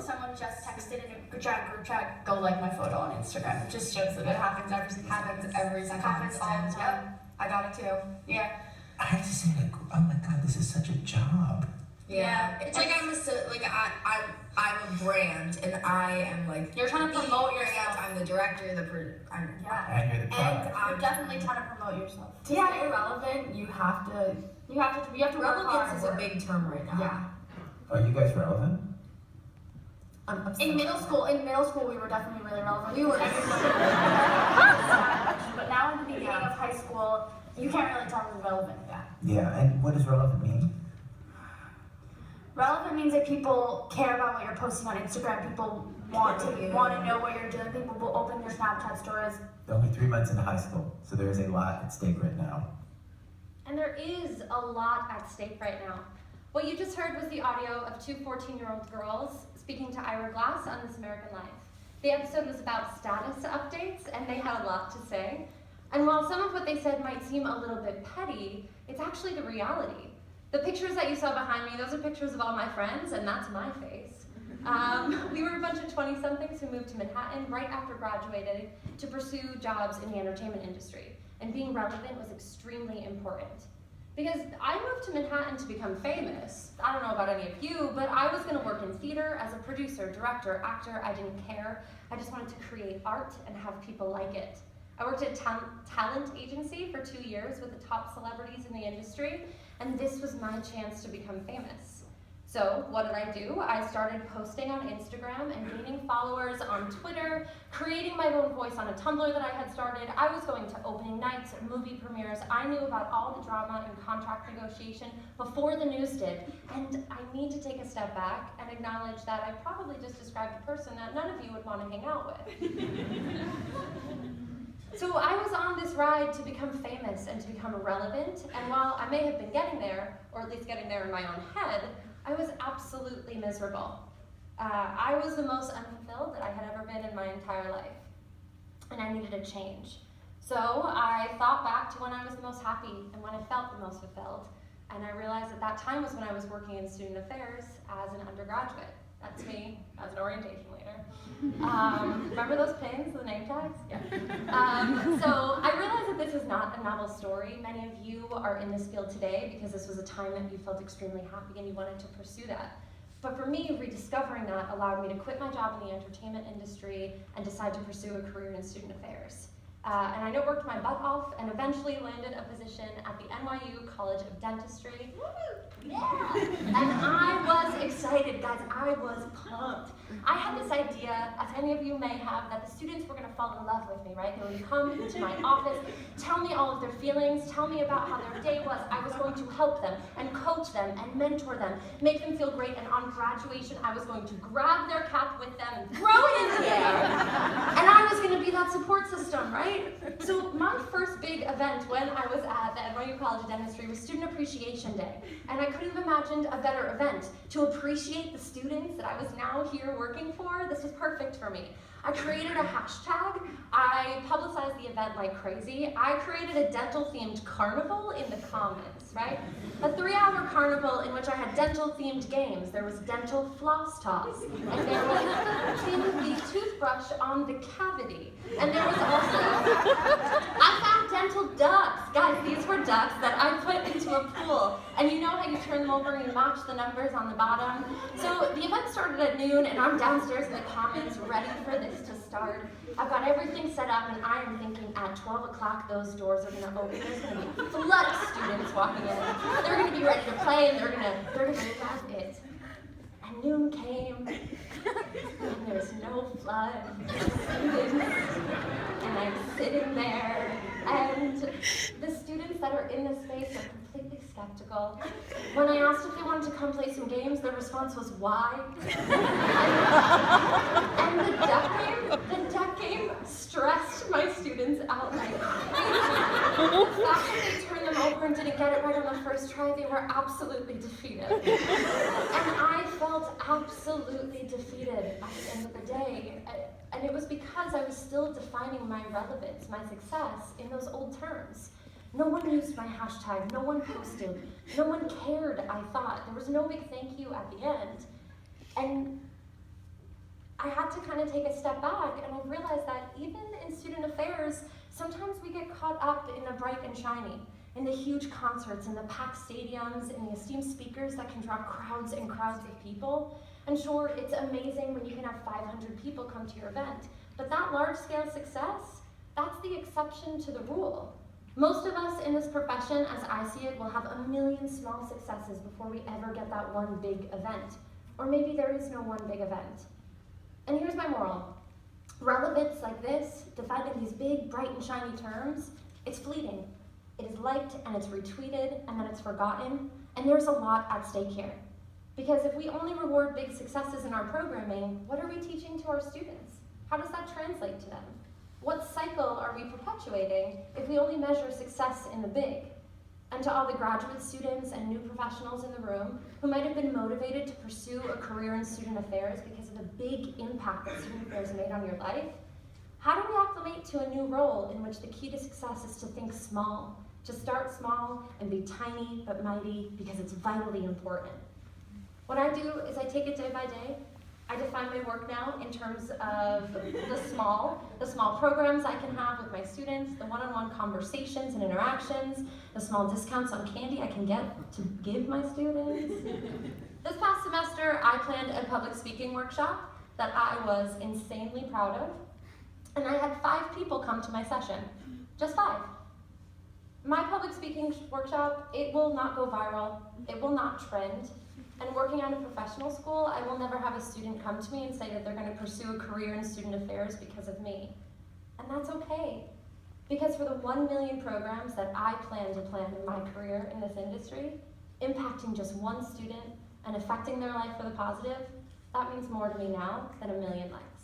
someone just texted in a group chat, go like my photo on Instagram. It just shows that it happens every second. Happens all the time. Yep, I got it too. Yeah. I have to say, like, oh my God, this is such a job. Yeah, it's like I'm a brand, and I am like you're trying to promote yourself. I'm the director, and you're the and you're definitely trying to promote yourself. To stay relevant, you have to work hard. Relevance is a big term right now. Yeah. Are you guys relevant? In middle school, we were definitely really relevant. We were everywhere. But now in the beginning of high school, you can't really tell who's relevant. Yeah, and what does relevant mean? Relevant means that people care about what you're posting on Instagram. People want to know what you're doing. People will open your Snapchat stories. Only 3 months into high school, so there is a lot at stake right now. And there is a lot at stake right now. What you just heard was the audio of two 14-year-old girls speaking to Ira Glass on This American Life. The episode was about status updates, and they had a lot to say. And while some of what they said might seem a little bit petty, it's actually the reality. The pictures that you saw behind me, those are pictures of all my friends, and that's my face. We were a bunch of 20-somethings who moved to Manhattan right after graduating to pursue jobs in the entertainment industry. And being relevant was extremely important. Because I moved to Manhattan to become famous. I don't know about any of you, but I was gonna work in theater as a producer, director, actor. I didn't care. I just wanted to create art and have people like it. I worked at a talent agency for 2 years with the top celebrities in the industry, and this was my chance to become famous. So what did I do? I started posting on Instagram and gaining followers on Twitter, creating my own voice on a Tumblr that I had started. I was going to opening nights, movie premieres. I knew about all the drama and contract negotiation before the news did. And I need to take a step back and acknowledge that I probably just described a person that none of you would want to hang out with. So I was on this ride to become famous and to become relevant, and while I may have been getting there, or at least getting there in my own head, I was absolutely miserable. I was the most unfulfilled that I had ever been in my entire life, and I needed a change. So I thought back to when I was the most happy and when I felt the most fulfilled, and I realized that that time was when I was working in student affairs as an undergraduate. That's me as an orientation leader. Remember those pins, the name tags? Yeah. So I realized that this is not a novel story. Many of you are in this field today because this was a time that you felt extremely happy and you wanted to pursue that. But for me, rediscovering that allowed me to quit my job in the entertainment industry and decide to pursue a career in student affairs. And I worked my butt off and eventually landed a position at the NYU College of Dentistry. Yeah! And I was excited, guys. I was pumped. I had this idea, as any of you may have, that the students were going to fall in love with me, right? They would come into my office, tell me all of their feelings, tell me about how their day was. I was going to help them and coach them and mentor them, make them feel great, and on graduation, I was going to grab their cap with them and throw it in the air. And I was going to be that support system, right? So my first big event when I was at the NYU College of Dentistry was Student Appreciation Day. And I couldn't have imagined a better event to appreciate the students that I was now here working for. This was perfect for me. I created a hashtag. I publicized the event like crazy. I created a dental-themed carnival in the Commons, right? A 3-hour carnival in which I had dental-themed games. There was dental floss toss, and there was pin the toothbrush on the cavity. And there was also, I found dental ducks. Guys, these were ducks that I put into a pool. And you know how you turn them over and you match the numbers on the bottom? So the event started at noon, and I'm downstairs in the Commons ready for this to start. I've got everything set up, and I am thinking at 12 o'clock those doors are going to open. There's going to be a flood of students walking in. They're going to be ready to play, and they're going to love it. And noon came, and there's no flood of students, and I'm sitting there, and the students that are in this space are completely skeptical. When I asked if they wanted to come play some games, their response was, why? And the duck game stressed my students out like crazy. The fact that they turned them over and didn't get it right on the first try, they were absolutely defeated. And I felt absolutely defeated at the end of the day. And it was because I was still defining my relevance, my success, in those old terms. No one used my hashtag, no one posted, no one cared, I thought. There was no big thank you at the end. And I had to kind of take a step back, and I realized that even in student affairs, sometimes we get caught up in the bright and shiny, in the huge concerts, in the packed stadiums, in the esteemed speakers that can draw crowds and crowds of people. And sure, it's amazing when you can have 500 people come to your event, but that large-scale success, that's the exception to the rule. Most of us in this profession, as I see it, will have a million small successes before we ever get that one big event. Or maybe there is no one big event. And here's my moral. Relevance like this, defined in these big, bright and shiny terms, it's fleeting. It is liked and it's retweeted and then it's forgotten, and there's a lot at stake here. Because if we only reward big successes in our programming, what are we teaching to our students? How does that translate to them? What cycle are we perpetuating if we only measure success in the big? And to all the graduate students and new professionals in the room who might have been motivated to pursue a career in student affairs because of the big impact that student affairs made on your life, how do we acclimate to a new role in which the key to success is to think small, to start small and be tiny but mighty because it's vitally important? What I do is I take it day by day. I define my work now in terms of the small programs I can have with my students, the one-on-one conversations and interactions, the small discounts on candy I can get to give my students. This past semester, I planned a public speaking workshop that I was insanely proud of, and I had 5 people come to my session, just 5. My public speaking workshop, it will not go viral, it will not trend. And working at a professional school, I will never have a student come to me and say that they're going to pursue a career in student affairs because of me. And that's okay. Because for the 1 million programs that I plan in my career in this industry, impacting just one student and affecting their life for the positive, that means more to me now than a million lives.